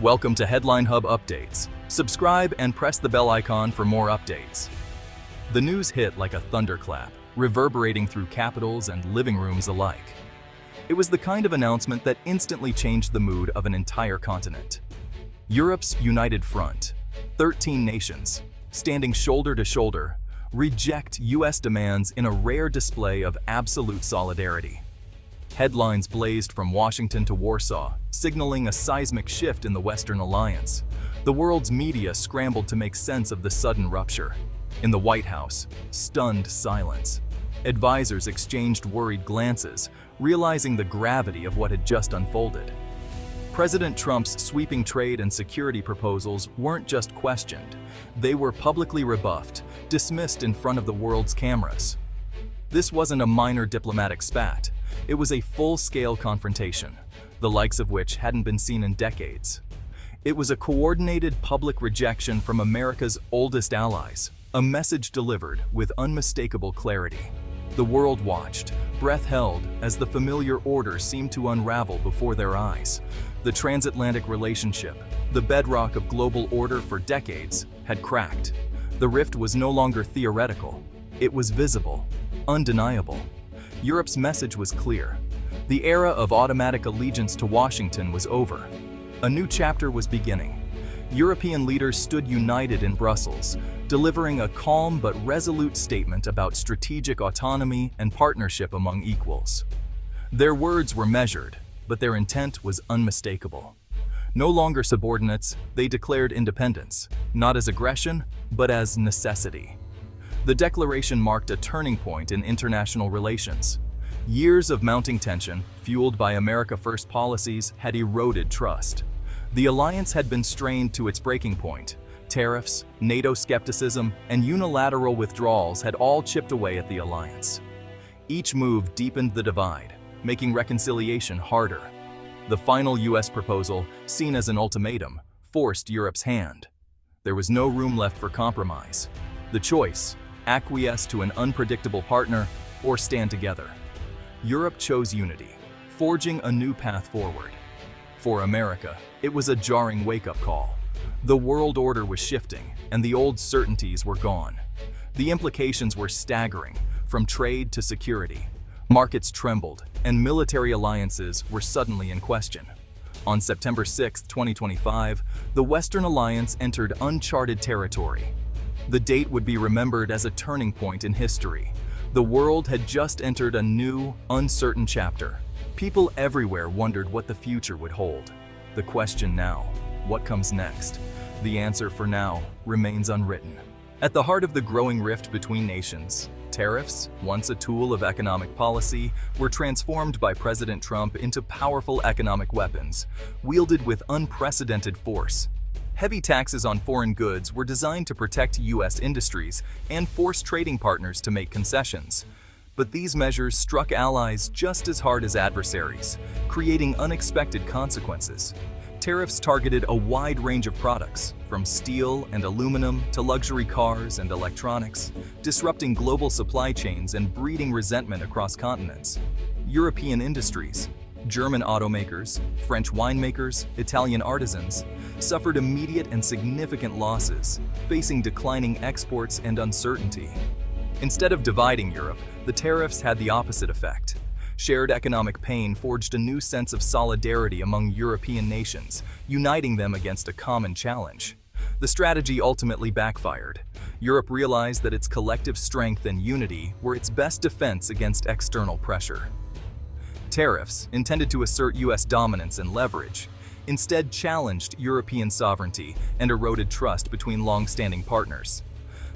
Welcome to Headline Hub Updates. Subscribe and press the bell icon for more updates. The news hit like a thunderclap, reverberating through capitals and living rooms alike. It was the kind of announcement that instantly changed the mood of an entire continent. Europe's united front, 13 nations, standing shoulder to shoulder, reject US demands in a rare display of absolute solidarity. Headlines blazed from Washington to Warsaw, signaling a seismic shift in the Western alliance. The world's media scrambled to make sense of the sudden rupture. In the White House, stunned silence. Advisors exchanged worried glances, realizing the gravity of what had just unfolded. President Trump's sweeping trade and security proposals weren't just questioned. They were publicly rebuffed, dismissed in front of the world's cameras. This wasn't a minor diplomatic spat. It was a full-scale confrontation, the likes of which hadn't been seen in decades. It was a coordinated public rejection from America's oldest allies, a message delivered with unmistakable clarity. The world watched, breath held, as the familiar order seemed to unravel before their eyes. The transatlantic relationship, the bedrock of global order for decades, had cracked. The rift was no longer theoretical. It was visible, undeniable. Europe's message was clear. The era of automatic allegiance to Washington was over. A new chapter was beginning. European leaders stood united in Brussels, delivering a calm but resolute statement about strategic autonomy and partnership among equals. Their words were measured, but their intent was unmistakable. No longer subordinates, they declared independence, not as aggression, but as necessity. The declaration marked a turning point in international relations. Years of mounting tension, fueled by America First policies, had eroded trust. The alliance had been strained to its breaking point. Tariffs, NATO skepticism, and unilateral withdrawals had all chipped away at the alliance. Each move deepened the divide, making reconciliation harder. The final US proposal, seen as an ultimatum, forced Europe's hand. There was no room left for compromise. The choice: acquiesce to an unpredictable partner or stand together. Europe chose unity, forging a new path forward. For America, it was a jarring wake-up call. The world order was shifting, and the old certainties were gone. The implications were staggering, from trade to security. Markets trembled, and military alliances were suddenly in question. On September 6, 2025, the Western Alliance entered uncharted territory. The date would be remembered as a turning point in history. The world had just entered a new, uncertain chapter. People everywhere wondered what the future would hold. The question now: what comes next? The answer for now remains unwritten. At the heart of the growing rift between nations, tariffs, once a tool of economic policy, were transformed by President Trump into powerful economic weapons, wielded with unprecedented force. Heavy taxes on foreign goods were designed to protect US industries and force trading partners to make concessions. But these measures struck allies just as hard as adversaries, creating unexpected consequences. Tariffs targeted a wide range of products, from steel and aluminum to luxury cars and electronics, disrupting global supply chains and breeding resentment across continents. European industries, German automakers, French winemakers, Italian artisans, suffered immediate and significant losses, facing declining exports and uncertainty. Instead of dividing Europe, the tariffs had the opposite effect. Shared economic pain forged a new sense of solidarity among European nations, uniting them against a common challenge. The strategy ultimately backfired. Europe realized that its collective strength and unity were its best defense against external pressure. Tariffs, intended to assert US dominance and leverage, instead challenged European sovereignty and eroded trust between long-standing partners.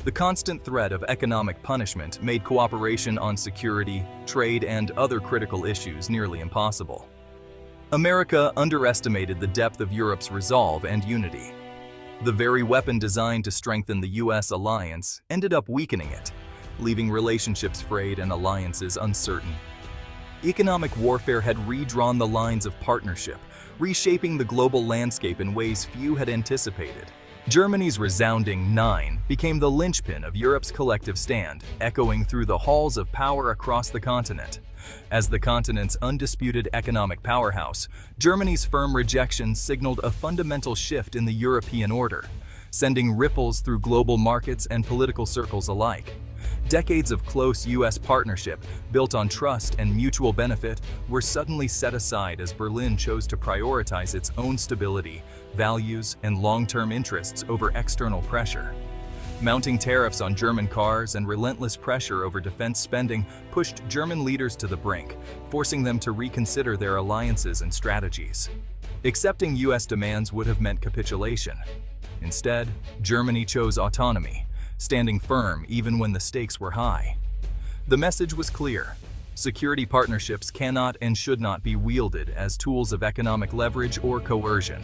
The constant threat of economic punishment made cooperation on security, trade, and other critical issues nearly impossible. America underestimated the depth of Europe's resolve and unity. The very weapon designed to strengthen the US alliance ended up weakening it, leaving relationships frayed and alliances uncertain. Economic warfare had redrawn the lines of partnership, reshaping the global landscape in ways few had anticipated. Germany's resounding 9 became the linchpin of Europe's collective stand, echoing through the halls of power across the continent. As the continent's undisputed economic powerhouse, Germany's firm rejection signaled a fundamental shift in the European order, sending ripples through global markets and political circles alike. Decades of close U.S. partnership, built on trust and mutual benefit, were suddenly set aside as Berlin chose to prioritize its own stability, values, and long-term interests over external pressure. Mounting tariffs on German cars and relentless pressure over defense spending pushed German leaders to the brink, forcing them to reconsider their alliances and strategies. Accepting U.S. demands would have meant capitulation. Instead, Germany chose autonomy, standing firm even when the stakes were high. The message was clear: security partnerships cannot and should not be wielded as tools of economic leverage or coercion.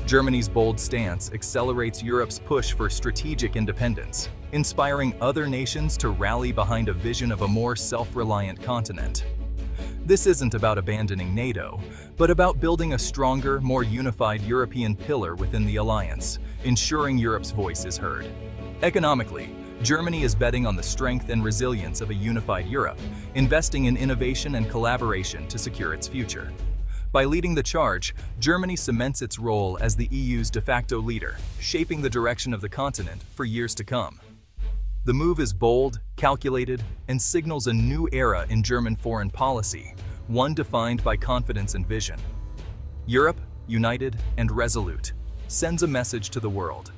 Germany's bold stance accelerates Europe's push for strategic independence, inspiring other nations to rally behind a vision of a more self-reliant continent. This isn't about abandoning NATO, but about building a stronger, more unified European pillar within the alliance, ensuring Europe's voice is heard. Economically, Germany is betting on the strength and resilience of a unified Europe, investing in innovation and collaboration to secure its future. By leading the charge, Germany cements its role as the EU's de facto leader, shaping the direction of the continent for years to come. The move is bold, calculated, and signals a new era in German foreign policy, one defined by confidence and vision. Europe, united and resolute, sends a message to the world.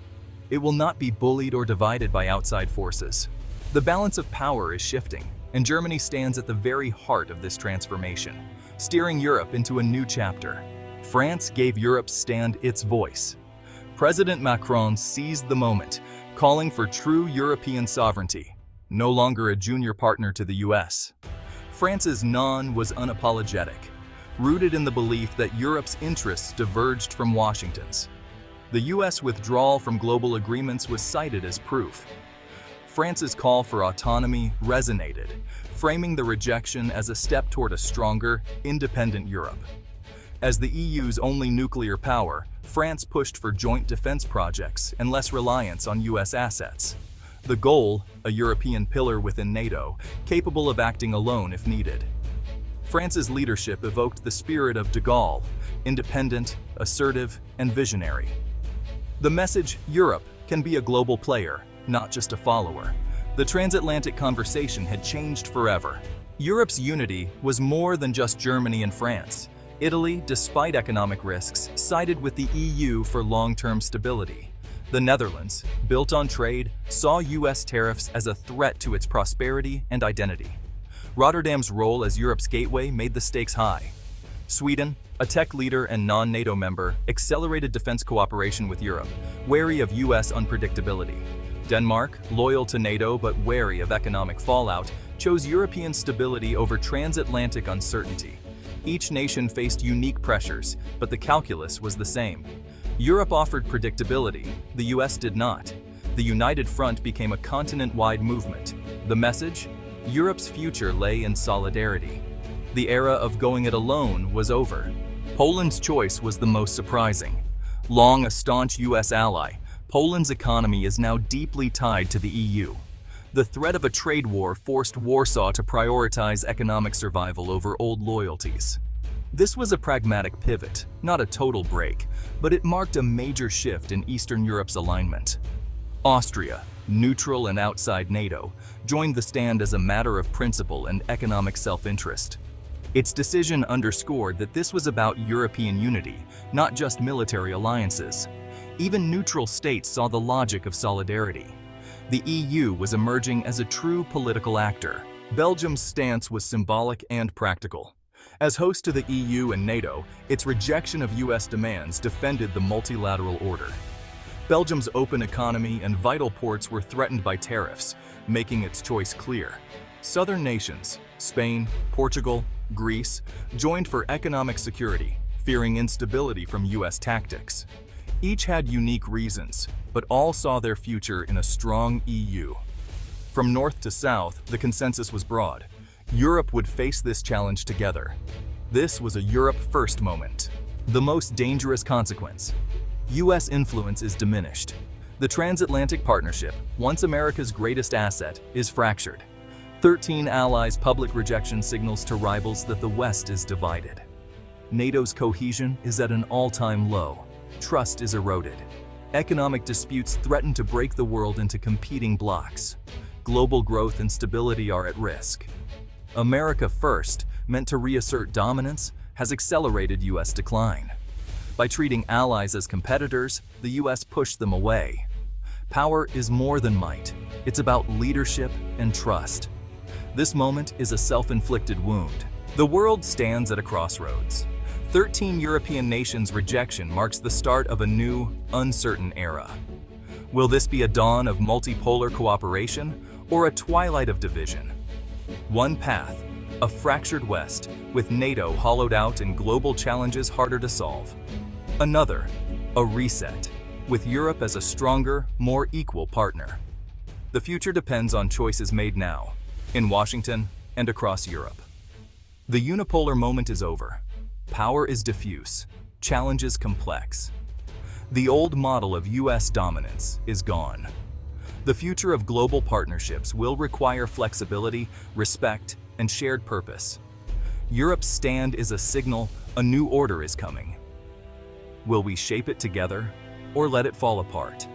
It will not be bullied or divided by outside forces. The balance of power is shifting, and Germany stands at the very heart of this transformation, steering Europe into a new chapter. France gave Europe's stand its voice. President Macron seized the moment, calling for true European sovereignty, no longer a junior partner to the US. France's non was unapologetic, rooted in the belief that Europe's interests diverged from Washington's. The US withdrawal from global agreements was cited as proof. France's call for autonomy resonated, framing the rejection as a step toward a stronger, independent Europe. As the EU's only nuclear power, France pushed for joint defense projects and less reliance on US assets. The goal, a European pillar within NATO, capable of acting alone if needed. France's leadership evoked the spirit of de Gaulle, independent, assertive, and visionary. The message, Europe can be a global player, not just a follower. The transatlantic conversation had changed forever. Europe's unity was more than just Germany and France. Italy, despite economic risks, sided with the EU for long-term stability. The Netherlands, built on trade, saw US tariffs as a threat to its prosperity and identity. Rotterdam's role as Europe's gateway made the stakes high. Sweden, a tech leader and non-NATO member, accelerated defense cooperation with Europe, wary of US unpredictability. Denmark, loyal to NATO but wary of economic fallout, chose European stability over transatlantic uncertainty. Each nation faced unique pressures, but the calculus was the same. Europe offered predictability, the US did not. The United Front became a continent-wide movement. The message? Europe's future lay in solidarity. The era of going it alone was over. Poland's choice was the most surprising. Long a staunch US ally, Poland's economy is now deeply tied to the EU. The threat of a trade war forced Warsaw to prioritize economic survival over old loyalties. This was a pragmatic pivot, not a total break, but it marked a major shift in Eastern Europe's alignment. Austria, neutral and outside NATO, joined the stand as a matter of principle and economic self-interest. Its decision underscored that this was about European unity, not just military alliances. Even neutral states saw the logic of solidarity. The EU was emerging as a true political actor. Belgium's stance was symbolic and practical. As host to the EU and NATO, its rejection of US demands defended the multilateral order. Belgium's open economy and vital ports were threatened by tariffs, making its choice clear. Southern nations, Spain, Portugal, Greece, joined for economic security, fearing instability from US tactics. Each had unique reasons, but all saw their future in a strong EU. From north to south, the consensus was broad. Europe would face this challenge together. This was a Europe first moment. The most dangerous consequence: US influence is diminished. The transatlantic partnership, once America's greatest asset, is fractured. 13 allies' public rejection signals to rivals that the West is divided. NATO's cohesion is at an all-time low. Trust is eroded. Economic disputes threaten to break the world into competing blocs. Global growth and stability are at risk. America First, meant to reassert dominance, has accelerated U.S. decline. By treating allies as competitors, the U.S. pushed them away. Power is more than might. It's about leadership and trust. This moment is a self-inflicted wound. The world stands at a crossroads. 13 European nations' rejection marks the start of a new, uncertain era. Will this be a dawn of multipolar cooperation or a twilight of division? One path, a fractured West, with NATO hollowed out and global challenges harder to solve. Another, a reset, with Europe as a stronger, more equal partner. The future depends on choices made now, in Washington and across Europe. The unipolar moment is over. Power is diffuse, challenges complex. The old model of U.S. dominance is gone. The future of global partnerships will require flexibility, respect, and shared purpose. Europe's stand is a signal a new order is coming. Will we shape it together or let it fall apart?